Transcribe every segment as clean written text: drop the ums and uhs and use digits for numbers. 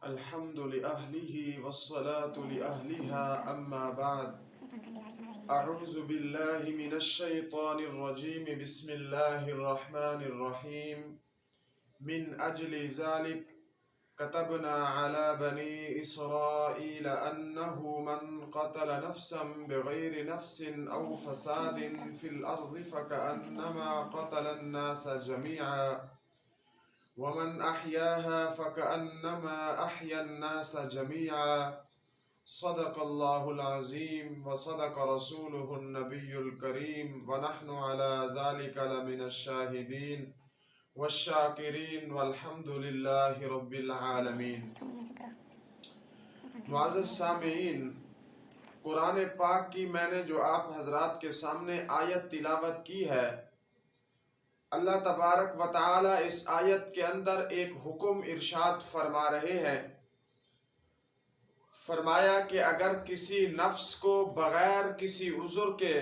الحمد لأهله والصلاة لأهلها أما بعد أعوذ بالله من الشيطان الرجيم بسم الله الرحمن الرحيم من أجل ذلك كتبنا على بني إسرائيل أنه من قتل نفسا بغير نفس أو فساد في الأرض فكأنما قتل الناس جميعا ومن أحياها فكأنما أحيا الناس جميعا صدق الله العظيم وصدق رسوله النبي الكريم ونحن على ذلك لمن الشاهدين والشاکرین والحمد للہ رب العالمین۔ معزز سامعین، قرآن پاک کی میں نے جو آپ حضرات کے سامنے آیت تلاوت کی ہے، اللہ تبارک و تعالی اس آیت کے اندر ایک حکم ارشاد فرما رہے ہیں۔ فرمایا کہ اگر کسی نفس کو بغیر کسی عذر کے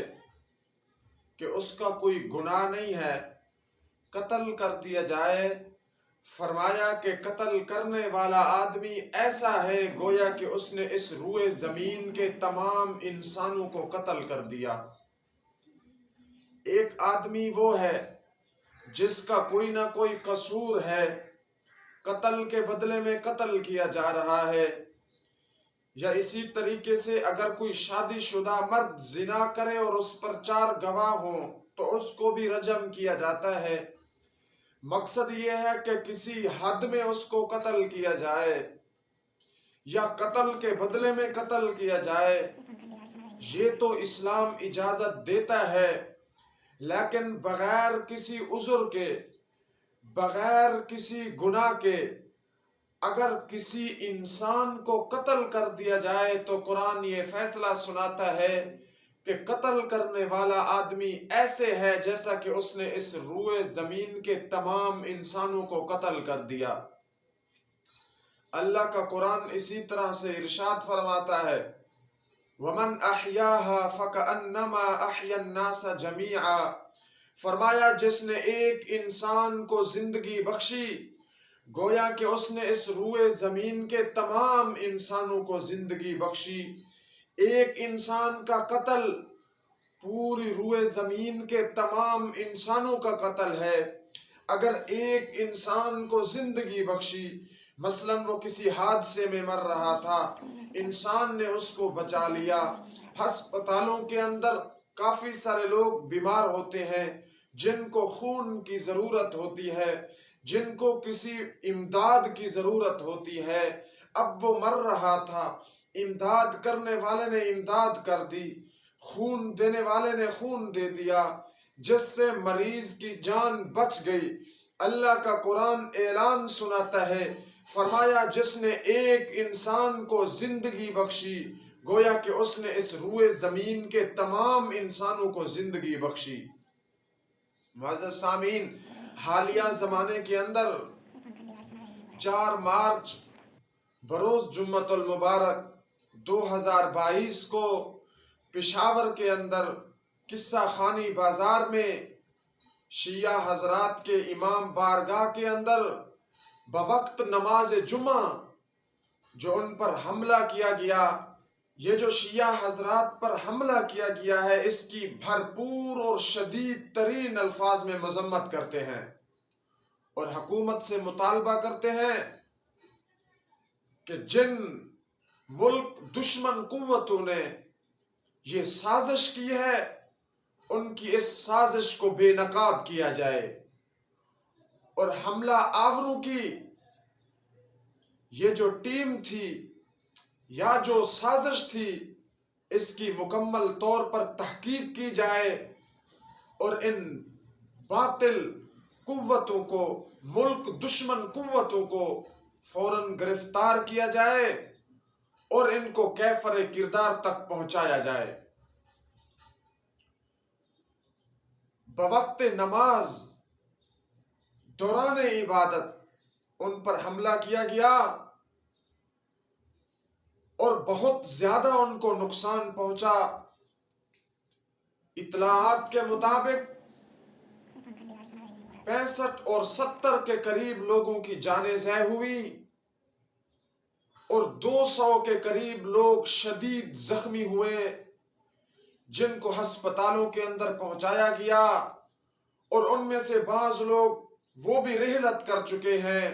کہ اس کا کوئی گناہ نہیں ہے قتل کر دیا جائے، فرمایا کہ قتل کرنے والا آدمی ایسا ہے گویا کہ اس نے اس روئے زمین کے تمام انسانوں کو قتل کر دیا۔ ایک آدمی وہ ہے جس کا کوئی نہ کوئی قصور ہے، قتل کے بدلے میں قتل کیا جا رہا ہے، یا اسی طریقے سے اگر کوئی شادی شدہ مرد زنا کرے اور اس پر 4 گواہ ہوں تو اس کو بھی رجم کیا جاتا ہے۔ مقصد یہ ہے کہ کسی حد میں اس کو قتل کیا جائے یا قتل کے بدلے میں قتل کیا جائے، یہ تو اسلام اجازت دیتا ہے، لیکن بغیر کسی عذر کے، بغیر کسی گناہ کے اگر کسی انسان کو قتل کر دیا جائے تو قرآن یہ فیصلہ سناتا ہے کہ قتل کرنے والا آدمی ایسے ہے جیسا کہ اس نے اس روئے زمین کے تمام انسانوں کو قتل کر دیا۔ اللہ کا قرآن اسی طرح سے ارشاد فرماتا ہے وَمَنْ أَحْيَاهَا فَكَأَنَّمَا أَحْيَا النَّاسَ جَمِيعًا، فرمایا جس نے ایک انسان کو زندگی بخشی گویا کہ اس نے اس روئے زمین کے تمام انسانوں کو زندگی بخشی۔ ایک انسان کا قتل پوری روئے زمین کے تمام انسانوں کا قتل ہے۔ اگر ایک انسان کو زندگی بخشی، مثلا وہ کسی حادثے میں مر رہا تھا، انسان نے اس کو بچا لیا۔ ہسپتالوں کے اندر کافی سارے لوگ بیمار ہوتے ہیں جن کو خون کی ضرورت ہوتی ہے، جن کو کسی امداد کی ضرورت ہوتی ہے۔ اب وہ مر رہا تھا، امداد کرنے والے نے امداد کر دی، خون دینے والے نے خون دے دیا، جس سے مریض کی جان بچ گئی۔ اللہ کا قرآن اعلان سناتا ہے، فرمایا جس نے ایک انسان کو زندگی بخشی گویا کہ اس نے اس روئے زمین کے تمام انسانوں کو زندگی بخشی۔ معزز سامعین، حالیہ زمانے کے اندر 4 مارچ بروز جمعۃ المبارک 2022 کو پشاور کے اندر قصہ خانی بازار میں شیعہ حضرات کے امام بارگاہ کے اندر بوقت نماز جمعہ جو ان پر حملہ کیا گیا، یہ جو شیعہ حضرات پر حملہ کیا گیا ہے اس کی بھرپور اور شدید ترین الفاظ میں مذمت کرتے ہیں اور حکومت سے مطالبہ کرتے ہیں کہ جن ملک دشمن قوتوں نے یہ سازش کی ہے ان کی اس سازش کو بے نقاب کیا جائے، اور حملہ آوروں کی یہ جو ٹیم تھی یا جو سازش تھی اس کی مکمل طور پر تحقیق کی جائے اور ان باطل قوتوں کو، ملک دشمن قوتوں کو فوراً گرفتار کیا جائے اور ان کو کیفر کردار تک پہنچایا جائے۔ بوقت نماز دوران عبادت ان پر حملہ کیا گیا اور بہت زیادہ ان کو نقصان پہنچا۔ اطلاعات کے مطابق 65 اور 70 کے قریب لوگوں کی جانیں ضائع ہوئی، اور 200 کے قریب لوگ شدید زخمی ہوئے، جن کو ہسپتالوں کے اندر پہنچایا گیا، اور ان میں سے بعض لوگ وہ بھی رحلت کر چکے ہیں،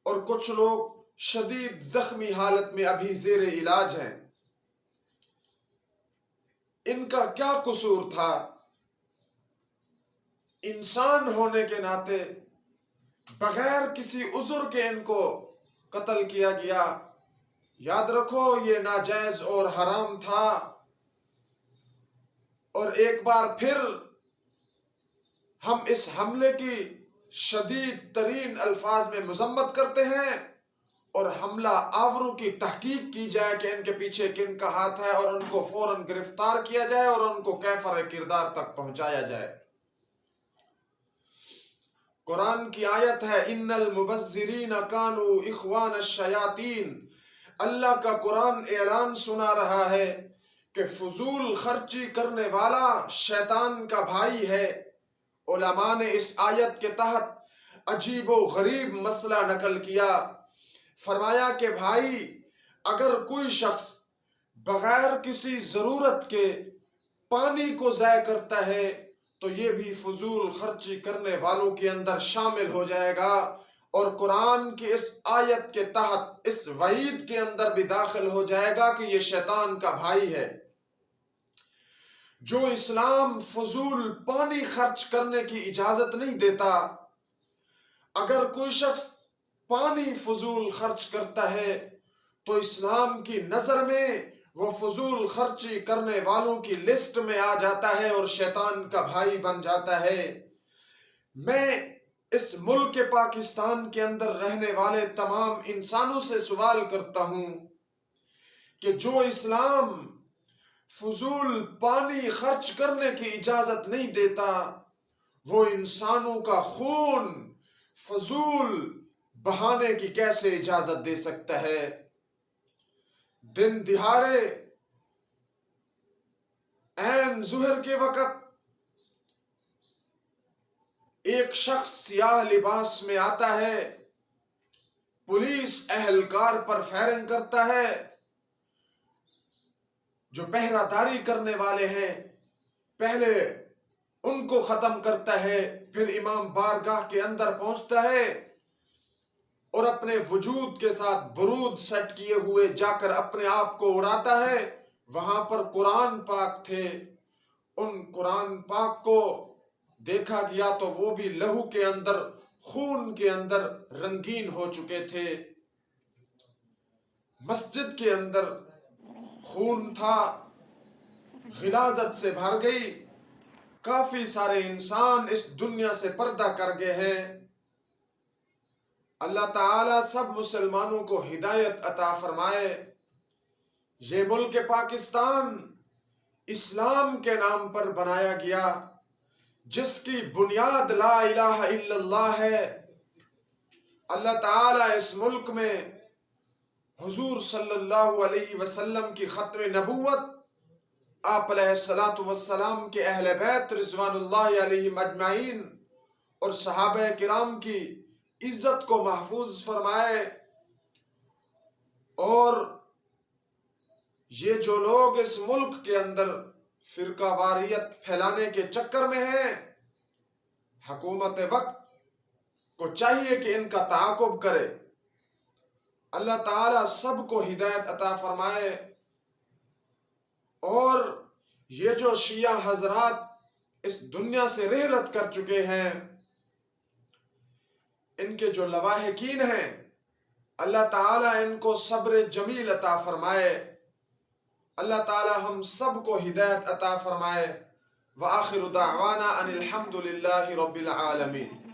اور کچھ لوگ شدید زخمی حالت میں ابھی زیر علاج ہیں۔ ان کا کیا قصور تھا؟ انسان ہونے کے ناطے بغیر کسی عذر کے ان کو قتل کیا گیا۔ یاد رکھو یہ ناجائز اور حرام تھا، اور ایک بار پھر ہم اس حملے کی شدید ترین الفاظ میں مذمت کرتے ہیں، اور حملہ آوروں کی تحقیق کی جائے کہ ان کے پیچھے کن کا ہاتھ ہے، اور ان کو فوراً گرفتار کیا جائے اور ان کو کیفر کردار تک پہنچایا جائے۔ قرآن کی آیت ہے ان المبذرین کانوا اخوان الشیاطین۔ اللہ کا قرآن اعلان سنا رہا ہے کہ فضول خرچی کرنے والا شیطان کا بھائی ہے۔ علماء نے اس آیت کے تحت عجیب و غریب مسئلہ نقل کیا۔ فرمایا کہ بھائی، اگر کوئی شخص بغیر کسی ضرورت کے پانی کو ضائع کرتا ہے تو یہ بھی فضول خرچی کرنے والوں کے اندر شامل ہو جائے گا، اور قرآن کی اس آیت کے تحت اس وعید کے اندر بھی داخل ہو جائے گا کہ یہ شیطان کا بھائی ہے۔ جو اسلام فضول پانی خرچ کرنے کی اجازت نہیں دیتا، اگر کوئی شخص پانی فضول خرچ کرتا ہے تو اسلام کی نظر میں وہ فضول خرچی کرنے والوں کی لسٹ میں آ جاتا ہے اور شیطان کا بھائی بن جاتا ہے۔ میں اس ملک پاکستان کے اندر رہنے والے تمام انسانوں سے سوال کرتا ہوں کہ جو اسلام فضول پانی خرچ کرنے کی اجازت نہیں دیتا، وہ انسانوں کا خون فضول بہانے کی کیسے اجازت دے سکتا ہے؟ دن دہاڑے عین ظہر کے وقت ایک شخص سیاہ لباس میں آتا ہے، پولیس اہلکار پر فائرنگ کرتا ہے، جو پہرہ داری کرنے والے ہیں پہلے ان کو ختم کرتا ہے، پھر امام بارگاہ کے اندر پہنچتا ہے اور اپنے وجود کے ساتھ برود سیٹ کیے ہوئے جا کر اپنے آپ کو اڑاتا ہے۔ وہاں پر قرآن پاک تھے، ان قرآن پاک کو دیکھا گیا تو وہ بھی لہو کے اندر، خون کے اندر رنگین ہو چکے تھے۔ مسجد کے اندر خون تھا، غلاظت سے بھر گئی، کافی سارے انسان اس دنیا سے پردہ کر گئے ہیں۔ اللہ تعالیٰ سب مسلمانوں کو ہدایت عطا فرمائے۔ یہ ملک پاکستان اسلام کے نام پر بنایا گیا، جس کی بنیاد لا الہ الا اللہ ہے۔ اللہ تعالیٰ اس ملک میں حضور صلی اللہ علیہ وسلم کی ختم نبوت، آپ علیہ الصلوۃ والسلام کے اہل بیت رضوان اللہ علیہم اجمعین اور صحابہ کرام کی عزت کو محفوظ فرمائے۔ اور یہ جو لوگ اس ملک کے اندر فرقہ واریت پھیلانے کے چکر میں ہیں، حکومت وقت کو چاہیے کہ ان کا تعاقب کرے۔ اللہ تعالیٰ سب کو ہدایت عطا فرمائے۔ اور یہ جو شیعہ حضرات اس دنیا سے رحلت کر چکے ہیں، ان کے جو لواحقین ہیں، اللہ تعالیٰ ان کو صبر جمیل عطا فرمائے۔ اللہ تعالیٰ ہم سب کو ہدایت عطا فرمائے۔ وآخر دعوانا ان الحمد للہ رب العالمین۔